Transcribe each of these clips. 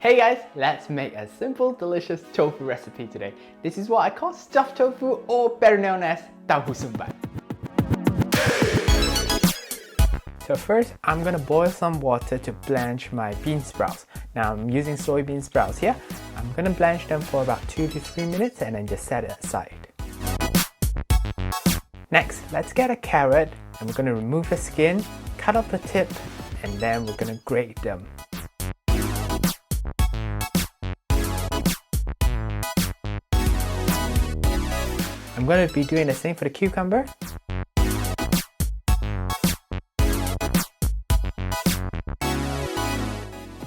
Hey guys, let's make a simple, delicious tofu recipe today. This is what I call stuffed tofu, or better known as Tauhu Sumbat. So first, I'm gonna boil some water to blanch my bean sprouts. Now I'm using soybean sprouts here. I'm gonna blanch them for about 2 to 3 minutes and then just set it aside. Next, let's get a carrot and we're gonna remove the skin, cut off the tip, and then we're gonna grate them. I'm going to be doing the same for the cucumber.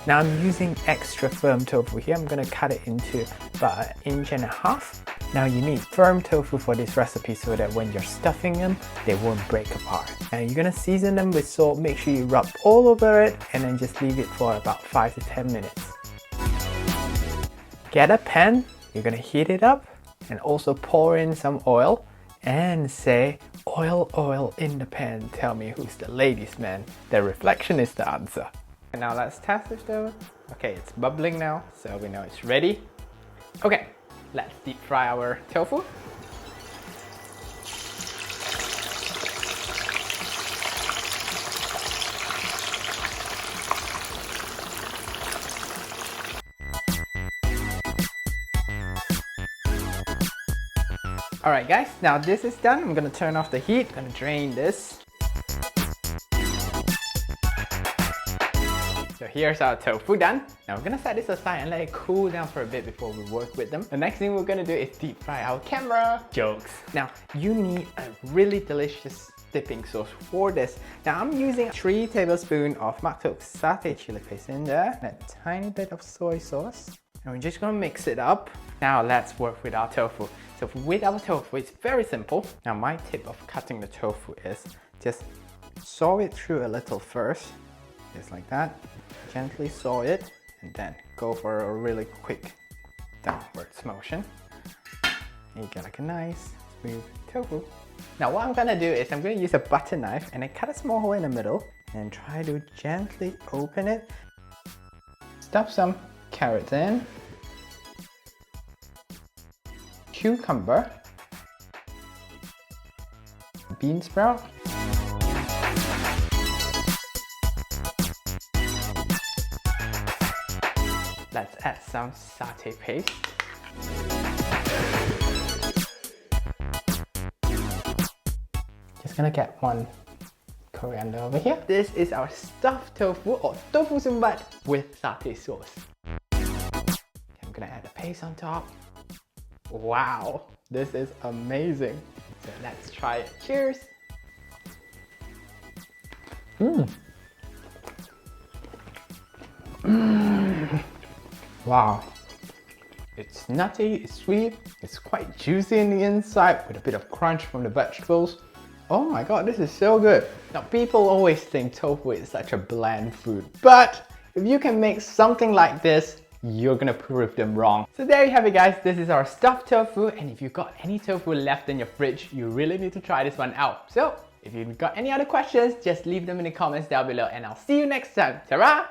Now I'm using extra firm tofu here. I'm going to cut it into about 1.5 inches. Now you need firm tofu for this recipe so that when you're stuffing them, they won't break apart. Now you're going to season them with salt. Make sure you rub all over it and then just leave it for about 5 to 10 minutes. Get a pan, you're going to heat it up and also pour in some oil and say, oil, oil in the pan, tell me who's the ladies man. The reflection is the answer. And now let's test it though. Okay, it's bubbling now, so we know it's ready. Okay, let's deep fry our tofu. Alright guys, now this is done. I'm gonna turn off the heat, gonna drain this. So here's our tofu done. Now we're gonna set this aside and let it cool down for a bit before we work with them. The next thing we're gonna do is deep fry our camera. Jokes. Now you need a really delicious dipping sauce for this. Now I'm using 3 tablespoons of Mak Tok satay chili paste in there, and a tiny bit of soy sauce. And we're just gonna mix it up. Now let's work with our tofu. So with our tofu, it's very simple. Now my tip of cutting the tofu is just saw it through a little first, just like that. Gently saw it and then go for a really quick downwards motion. And you get like a nice smooth tofu. Now what I'm gonna do is I'm gonna use a butter knife and then cut a small hole in the middle and try to gently open it. Stuff some carrots in. Cucumber, bean sprout, let's add some satay paste, just gonna get 1 coriander over here. This is our stuffed tofu or tofu sumbat with satay sauce. I'm gonna add the paste on top. Wow, this is amazing. So let's try it. Cheers. Wow. It's nutty, it's sweet, it's quite juicy in the inside with a bit of crunch from the vegetables. Oh my god, this is so good. Now people always think tofu is such a bland food, but if you can make something like this, you're gonna prove them wrong. So there you have it guys, this is our stuffed tofu, and if you've got any tofu left in your fridge, you really need to try this one out. So if you've got any other questions, just leave them in the comments down below and I'll see you next time. Ta-ra!